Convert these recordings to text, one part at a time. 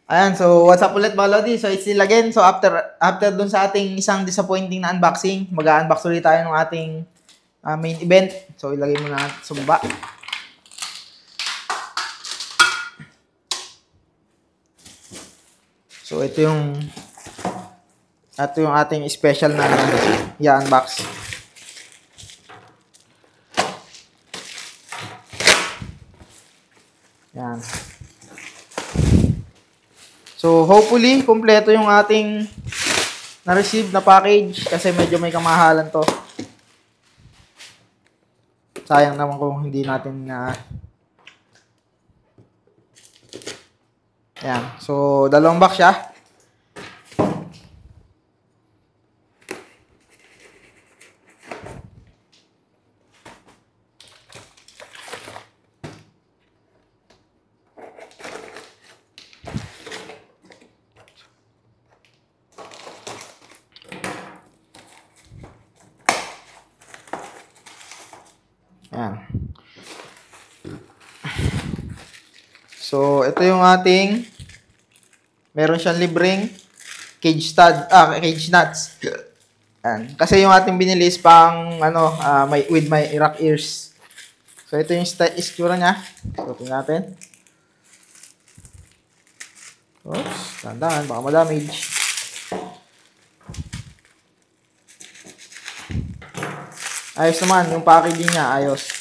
Ayan, so what's up ulit mga Lodi? So it's still again. So after dun sa ating isang disappointing na unboxing, mag-unbox ulit tayo ng ating main event. So ilagay mo na sa baba. So ito yung ating special na i-unbox. Yan. So, hopefully, kumpleto yung ating na-receive na package kasi medyo may kamahalan to. Sayang naman kung hindi natin Ayan. So, dalawang box siya. Ayan. So, ito yung ating meron siyang libreng cage nuts. Ayan. Kasi yung ating binili is pang with my rock ears. So, ito yung istura niya. So, tingnan natin. Oops, tandaan, baka ma-damage. Ayos naman, yung packaging niya, ayos.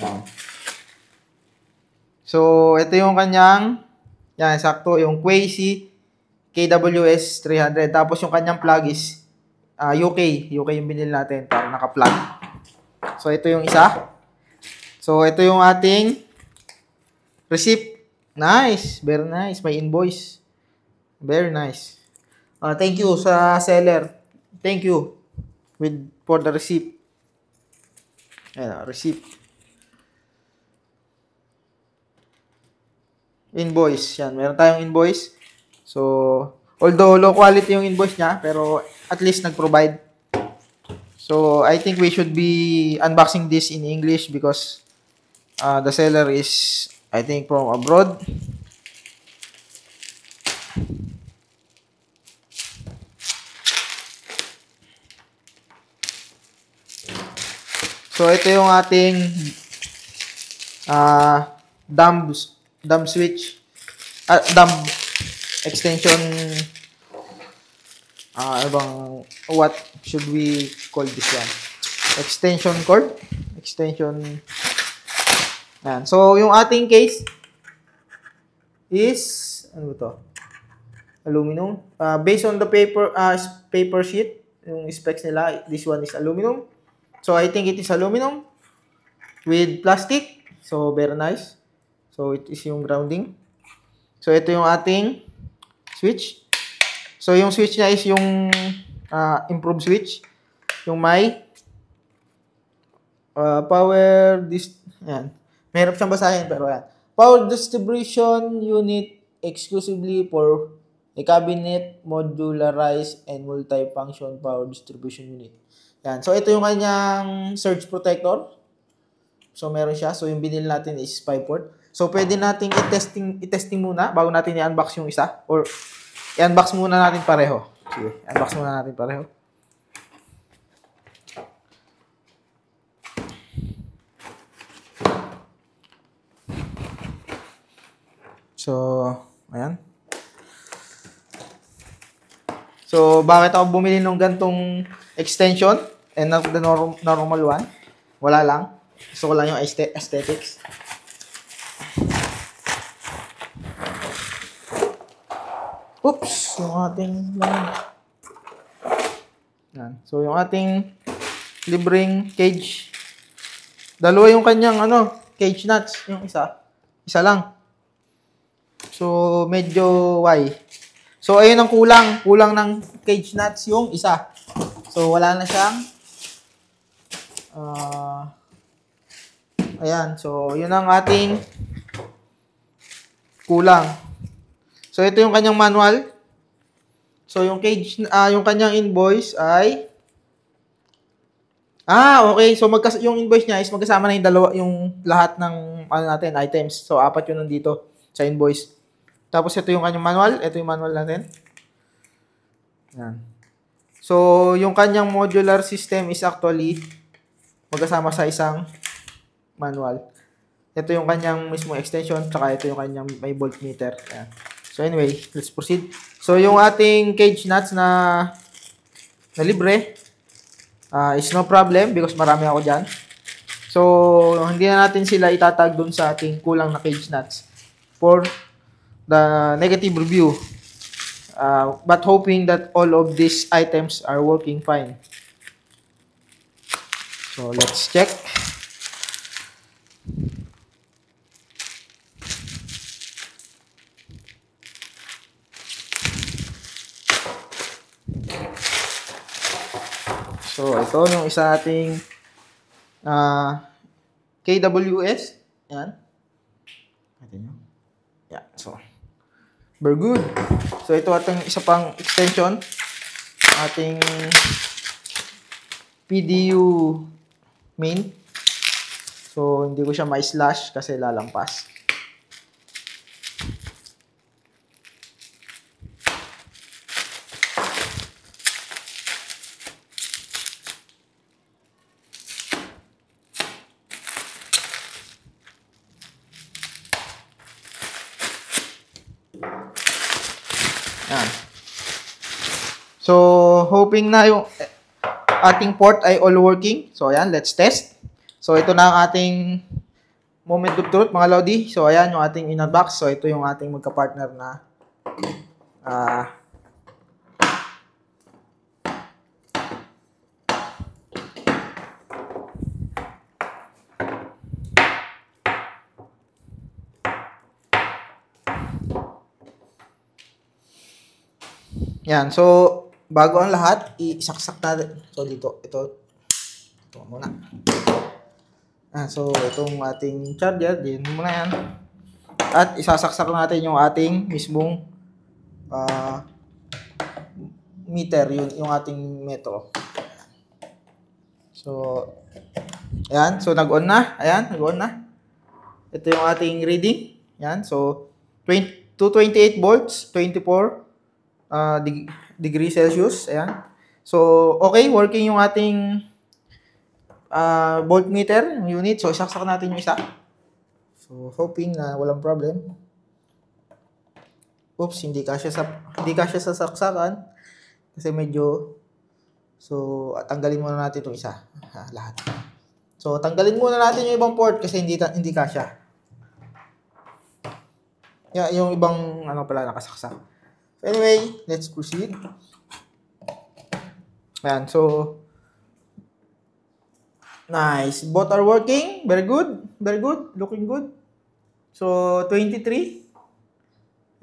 Yan. So, ito yung kanyang, yan, sakto, yung Quasi KWS 300. Tapos yung kanyang plug is UK yung binili natin para naka-plug. So, ito yung isa. So, ito yung ating receipt. Nice, very nice. May invoice. Very nice. Thank you sa seller. Thank you for the receipt. Ayan, receipt. Invoice. Yan, meron tayong invoice. So, although low quality yung invoice niya, pero at least nag-provide. So, I think we should be unboxing this in English because the seller is, I think, from abroad. So, ito yung ating dumb switch, dumb extension, what should we call this one? Extension cord? Yan. So, yung ating case is, ano to? Aluminum. Based on the paper sheet, yung specs nila, this one is aluminum. So, I think it is aluminum with plastic. So, very nice. So, it is yung grounding. So, ito yung ating switch. So, yung switch niya is yung improved switch. Yung may yan. Mahirap siyang basahin, pero yan. Power distribution unit exclusively for a cabinet, modularized, and multi-function power distribution unit. Yan. So, ito yung kanyang surge protector. So, meron siya. So, yung binili natin is 5 port. So, pwede natin i-testing muna bago natin i-unbox yung isa. Or, i-unbox muna natin pareho. Sige, unbox muna natin pareho. So, ayan. So, bakit ako bumili ng gantong extension and not the normal one? Wala lang. Gusto ko lang yung aesthetics. Oops! Yung ating yan. So, yung ating libreng cage. Dalawa yung kanyang cage nuts. Yung isa. Isa lang. So, medyo why? So, ayun ang kulang. Kulang ng cage nuts yung isa. So, wala na siyang ayan. So, yun ang ating kulang. So, ito yung kanyang manual. So, yung yung kanyang invoice ay okay. So, yung invoice niya is magkasama na yung lahat ng items. So, 4 yun nandito sa invoice. Tapos ito yung kanyang manual. Ito yung manual natin. Yan. So, yung kanyang modular system is actually magkasama sa isang manual. Ito yung kanyang mismo extension, tsaka ito yung kanyang may voltmeter. Yan. So anyway, let's proceed. So yung ating cage nuts na libre is no problem because marami ako dyan. So hindi na natin sila itatag dun sa ating kulang na cage nuts for the negative review. But hoping that all of these items are working fine. So let's check. So, ito yung isa nating KWS. Yan. Ito nyo. Yan. So, very good. So, ito ating isa pang extension. Ating PDU main. So, hindi ko siya ma-slash kasi lalampas. Yan. So, hoping na yung ating port ay all working. So, ayan, let's test. So, ito na ang ating moment of truth, mga Lodi. So, ayan, yung ating inner box. So, ito yung ating magka-partner na yan. So, bago ang lahat, isaksak natin. So, dito. Ito muna. So, itong ating charger, din muna yan. At isasaksak natin yung ating mismong meter, yung ating metro. So, ayan. So, nag-on na. Ayan, nag-on na. Ito yung ating reading. Ayan. So, 228 volts, 24 degree Celsius. Ayan. So, okay. Working yung ating voltmeter unit. So, isaksak natin yung isa. So, hoping na walang problem. Oops, hindi kasya sa saksakan. Kasi medyo... So, tanggalin muna natin itong isa. Lahat. So, tanggalin muna natin yung ibang port kasi hindi kasya. Yung ibang pala nakasaksak. So, anyway, let's proceed. Ayan, so... Nice. Both are working. Very good. Very good. Looking good. So, 23.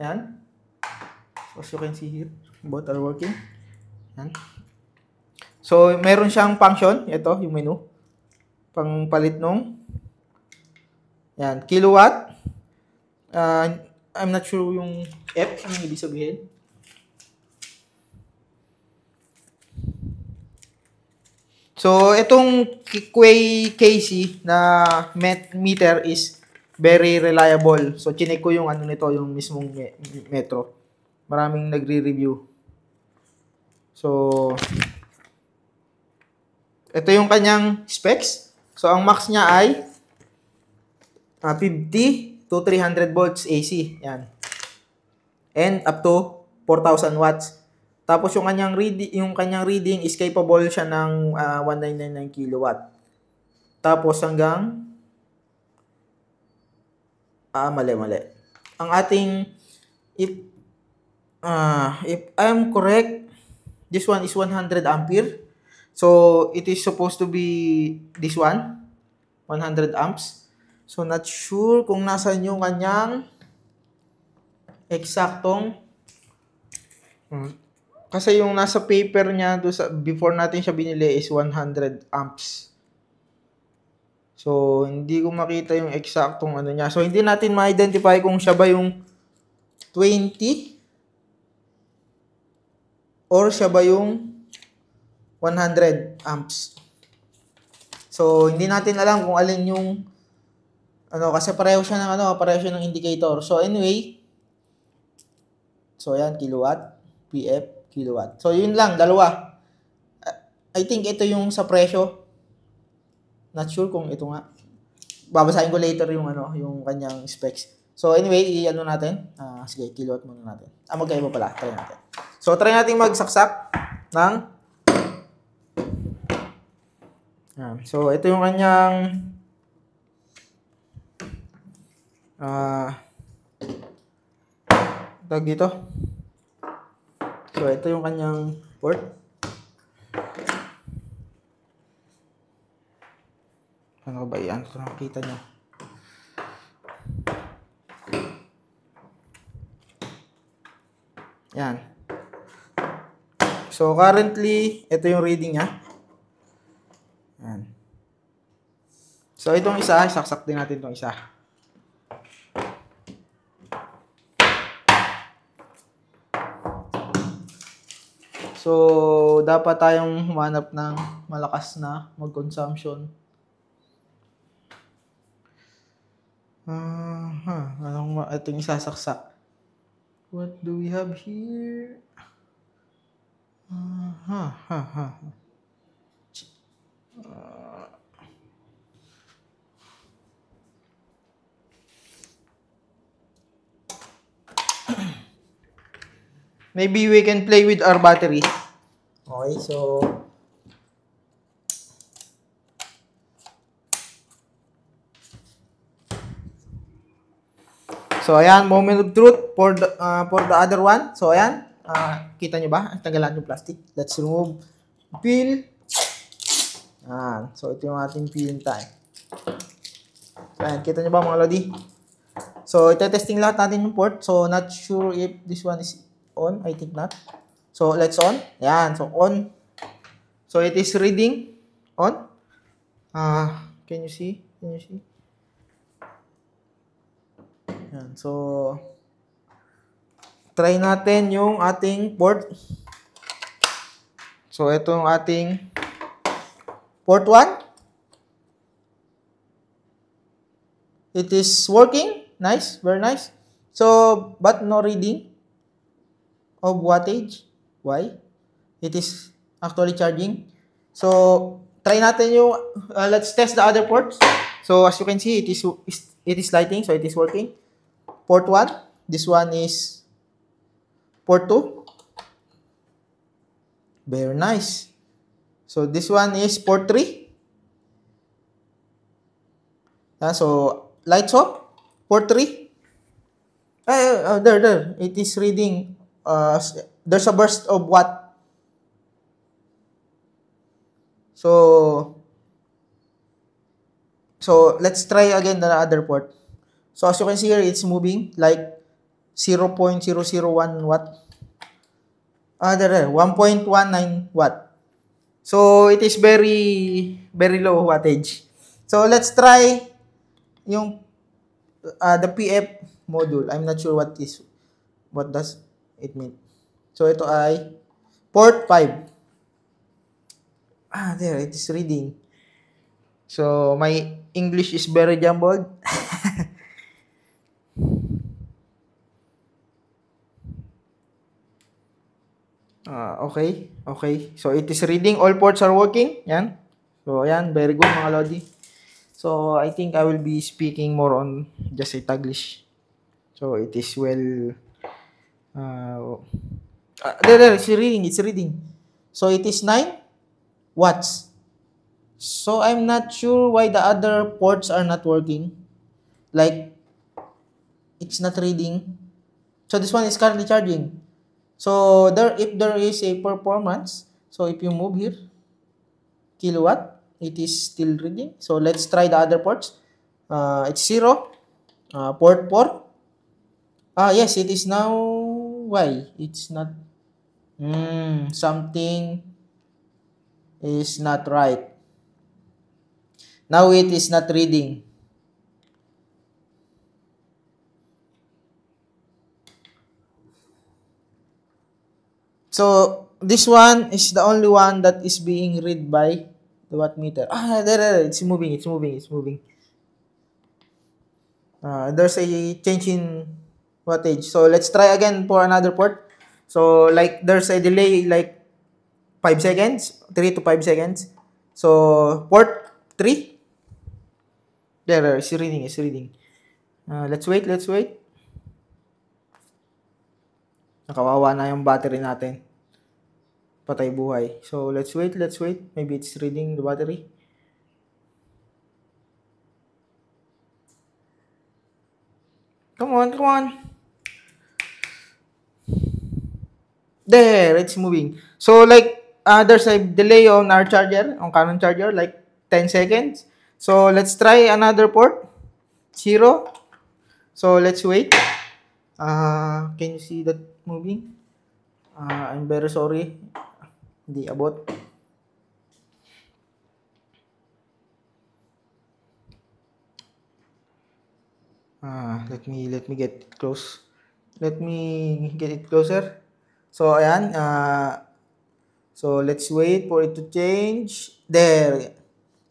Ayan. So, as you can see here, both are working. Ayan. So, meron siyang function. Ito, yung menu. Pangpalit nung. Ayan. Kilowatt. I'm not sure yung F. Anong ibig sabihin? So, itong Quay KC na meter is very reliable. So, chinek ko yung nito, yung mismong metro. Maraming nagre-review. So, ito yung kanyang specs. So, ang max niya ay 50 to 300 volts AC. Yan. And up to 4,000 watts. Tapos yung kanyang reading is capable siya ng 1999 kilowatt. Tapos hanggang mali. Ang ating if I'm correct, this one is 100 ampere. So it is supposed to be this one, 100 amps. So not sure kung nasaan yung kanyang eksaktong kasi yung nasa paper niya before natin siya binili is 100 amps. So, hindi ko makita yung eksaktong niya. So, hindi natin ma-identify kung siya ba yung 20 or siya ba yung 100 amps. So, hindi natin alam kung alin yung kasi pareho siya ng indicator. So, anyway, So, ayan, kilowatt, PF, kilowatt. So, yun lang, dalawa. I think ito yung sa presyo. Not sure kung ito nga. Babasahin ko later yung yung kanyang specs. So, anyway, i-ano natin. Sige, kilowatt muna natin. Magkaiba pala. Try natin. So, try natin magsaksak ng so, ito yung kanyang tag dito. So, ito yung kanyang port. Ano ba yan? Ito nakikita nyo. Yan. So, currently, ito yung reading niya. Yan. So, itong isa, saksak din natin itong isa. So, dapat tayong humanap ng malakas na mag-consumption. Itong isasaksak. What do we have here? Maybe we can play with our battery. Okay, so ayan, moment of truth for the other one. So ayan, kita nyo ba? Ang tagalan yung plastic. Let's remove peel. So ito yung ating peeling time. So ayan, kita nyo ba mga lodi? So ite-testing lahat natin yung port. So not sure if this one is on. I think not. So let's on. Ayan, so on. So it is reading on. Can you see? Can you see? Ayan, so try natin yung ating port. So ito yung ating port 1. It is working. Nice, very nice. So, but no reading of wattage. Why? It is actually charging. So, try natin yung, let's test the other ports. So, as you can see, it is lighting, so it is working. Port 1. This one is port 2. Very nice. So, this one is port 3. So, lights off. Port 3. There. It is reading. There's a burst of watt. So, let's try again the other port. So, as you can see here, it's moving like 0.001 watt. There, 1.19 watt. So, it is very, very low wattage. So, let's try yung the PF module. I'm not sure what does it mean. So, ito ay port 5. There, it is reading. So, my English is very jumbled. Okay. So, it is reading. All ports are working. Yan. So, ayan. Very good, mga lodi. So, I think I will be speaking more on just a Taglish. So, it is well... there, it's reading. So, it is 9 watts. So, I'm not sure why the other ports are not working. Like, it's not reading. So, this one is currently charging. So, if there is a performance, so if you move here, kilowatt, it is still reading. So, let's try the other ports. It's 0. Port 4. Yes, it is now. Why? It's not. Something is not right. Now, it is not reading. So, this one is the only one that is being read by the wattmeter. There, it's moving. There's a change in wattage. So, let's try again for another port. So, like, there's a delay like 5 seconds, 3 to 5 seconds. So, port 3. There, it's reading, it's reading. Let's wait. Nakawawa na yung battery natin. Patay buhay. So, let's wait. Maybe it's reading the battery. Come on. There, it's moving. So, like, there's a delay on our charger, on Canon charger, like 10 seconds. So, let's try another port. 0. So, let's wait. Can you see that moving? I'm very sorry. Hindi abot. Let me get it close. Let me get it closer. So, ayan. So, let's wait for it to change. There.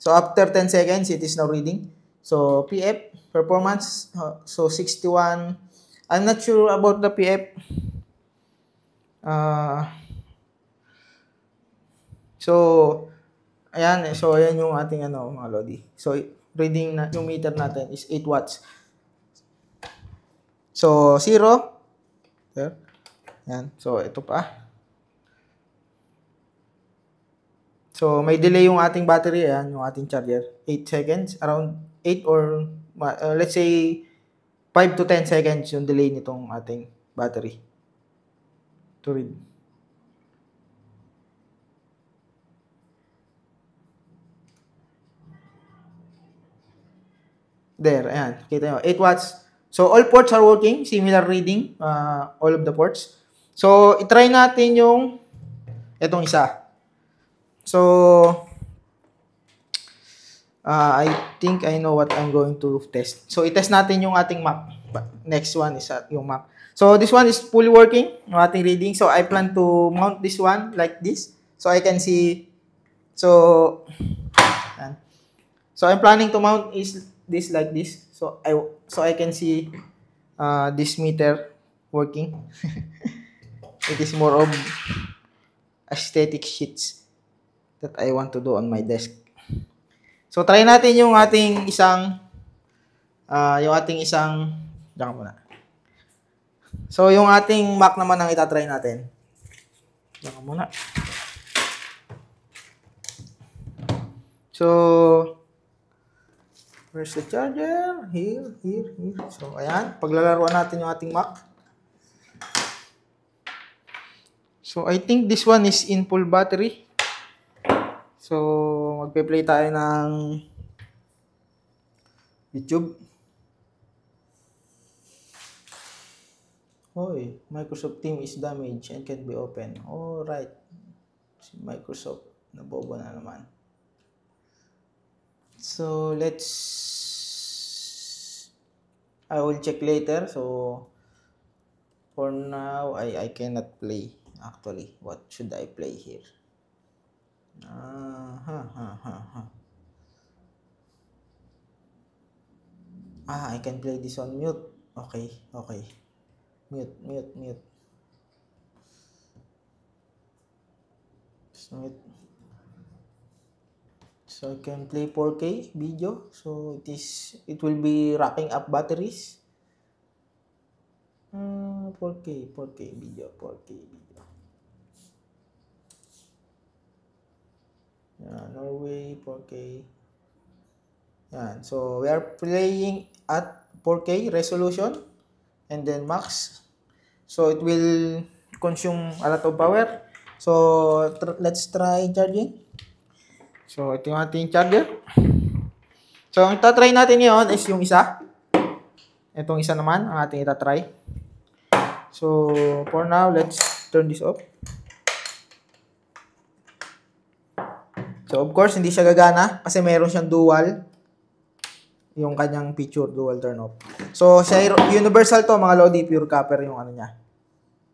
So, after 10 seconds, it is now reading. So, PF, performance, so 61. I'm not sure about the PF. So, ayan. So, ayan yung ating mga Lodi. So, reading na yung meter natin is 8 watts. So, 0. There. Ayan. So, ito pa. So, may delay yung ating battery. Ayan, yung ating charger. 8 seconds. Around 8 or let's say 5 to 10 seconds yung delay nitong ating battery to read. There, ayan. Kita nyo, 8 watts. So, all ports are working. Similar reading, all of the ports. So, itry natin yung itong isa. So, I think I know what I'm going to test. So, itest natin yung ating Mac. Next one is yung Mac. So, this one is fully working, yung ating reading. So, I plan to mount this one like this. So, I can see. So, ayan. So, I'm planning to mount this like this. So, I can see this meter working. It is more of aesthetic sheets that I want to do on my desk. So, try natin yung ating isang, diyan muna. So, yung ating Mac naman ang itatry natin. Diyan muna. So, where's the charger? Here. So, ayan. Paglalaruan natin yung ating Mac. So, I think this one is in full battery. So, magpe-play tayo ng YouTube. Hoy, Microsoft Teams is damaged and can be opened. Alright. Si Microsoft, nabobo na naman. So, I will check later. So, for now, I cannot play. Actually, what should I play here? I can play this on mute. Okay. Mute. Just mute. So I can play 4K video. So it will be racking up batteries. 4K video. Norway 4K. Yan. So we are playing at 4K resolution and then max. So it will consume a lot of power. So let's try charging. So ito yung ating charger. So ang itatry natin ngayon is yung isa. Itong isa naman ang ating itatry. So for now, let's turn this off. So, of course, hindi siya gagana kasi mayroon siyang dual. Yung kanyang picture, dual turn off. So, siya universal to, mga Lodi, pure copper yung ano niya.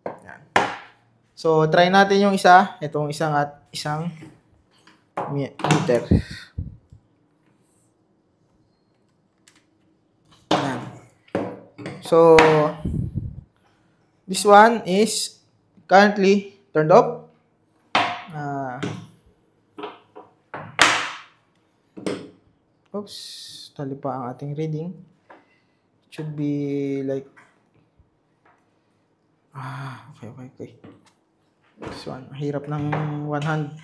Yan. So, try natin yung isa. Itong isang meter. Yan. So, This one is currently turned off. Oops, tali pa ang ating reading. It should be like okay. This one, hirap ng one hand.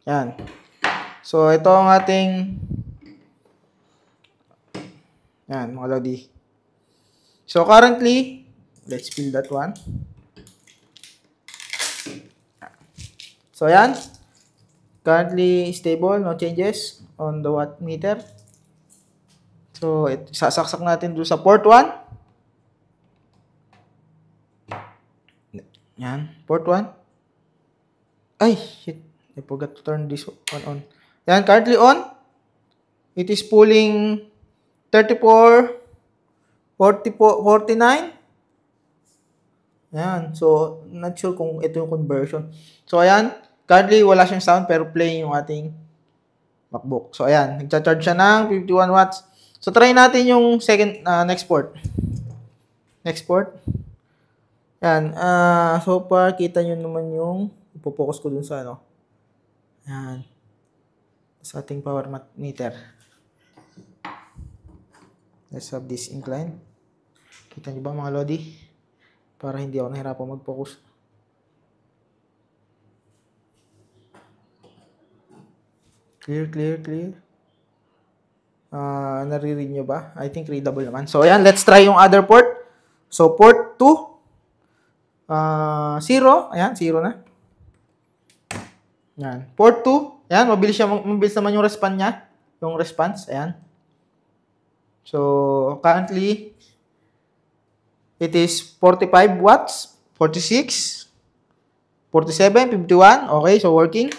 Yan. So, ito ang ating yan, mga lodi. So, currently, let's fill that one. So, yan. Currently stable, no changes on the watt meter. So, sasaksak natin doon sa port 1. Yan, port 1. Ay, shit. I forgot to turn this one on. Yan, currently on. It is pulling 34, 44, 49. Yan. So, not sure kung ito yung conversion. So, ayan. Currently, wala siyang sound pero playing yung ating MacBook. So, ayan. Nagcha-charge siya ng 51 watts. So, try natin yung second, next port. Next port. Yan. So far, kita nyo naman yung ipopokus ko dun sa ano. Yan. Sa ating power meter. Let's have this incline. Kita nyo ba mga lodi? Para hindi ako nahirapan mag-focus. Clear. Nare-read nyo ba? I think readable naman. So, ayan. Let's try yung other port. So, port 2. 0. Ayan, 0 na. Ayan. Port 2. Ayan, mabilis naman yung response niya. Yung response. Ayan. So, currently, it is 45 watts, 46, 47, 51. Okay, so working.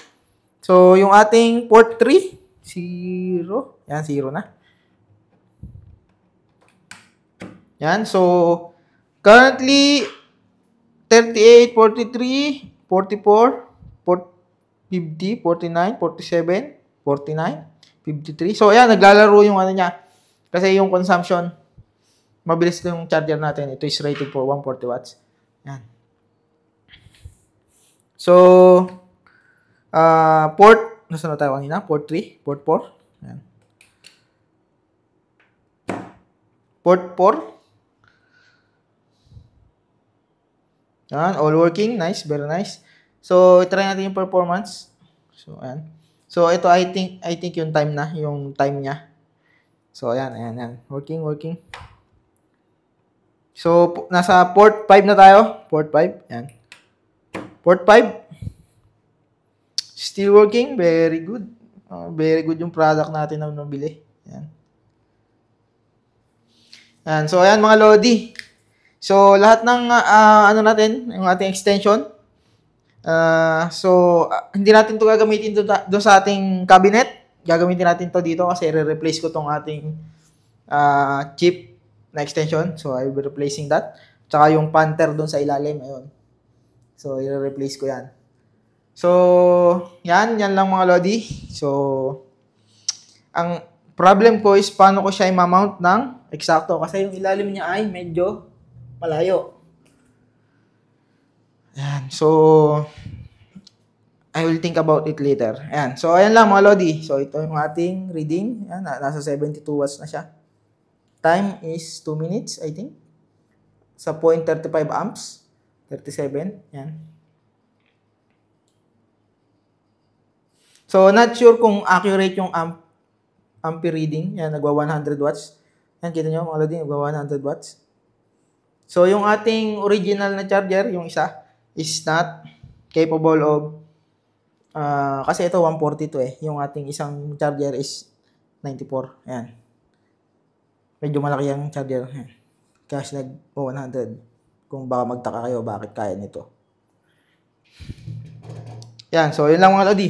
So, yung ating port 3, 0. Ayan, 0 na. Ayan, so, currently, 38, 43, 44, 50, 49, 47, 49, 53. So, ayan, naglalaro yung ano niya. Kasi yung consumption, mabilis yung charger natin. Ito is rated for 140 watts. Ayan. So, port, nasa na tayo kanina? Port 3, port 4. Ayan. Port 4. Yan, all working. Nice, very nice. So, try natin yung performance. So, ayan. So, ito I think yung time niya. So, ayan. Working. So, nasa port 5 na tayo. Port 5, ayan. Port 5. Still working, very good. Very good yung product natin na nabili. Ayan. Ayan, so ayan mga lodi. So, lahat ng ano natin, yung ating extension. Hindi natin to gagamitin do sa ating cabinet. Gagamitin natin to dito kasi i-replace ko tong ating chip na extension. So, I will be replacing that. Tsaka yung Panther doon sa ilalim. Ayun. So, i-replace ko yan. So, yan lang mga lodi. So, ang problem ko is paano ko siya i-mount ng eksakto kasi yung ilalim niya ay medyo malayo. Ayan. So, I will think about it later. Ayan. So, ayan lang mga lodi. So, ito yung ating reading. Ayan. Nasa 72 watts na siya. Time is 2 minutes, I think. Sa 0.35 amps. 37. Ayan. So, not sure kung accurate yung ampere reading. Ayan. Nagwa 100 watts. Ayan. Kita nyo mga lodi. Nagwa 100 watts. So, yung ating original na charger, yung isa, is not capable of, kasi ito 142 eh. Yung ating isang charger is 94. Ayan. Medyo malaki yung charger. Ayan. Kasi nag 100. Kung baka magtaka kayo, bakit kaya nito. Ayan. So, yun lang mga lodi.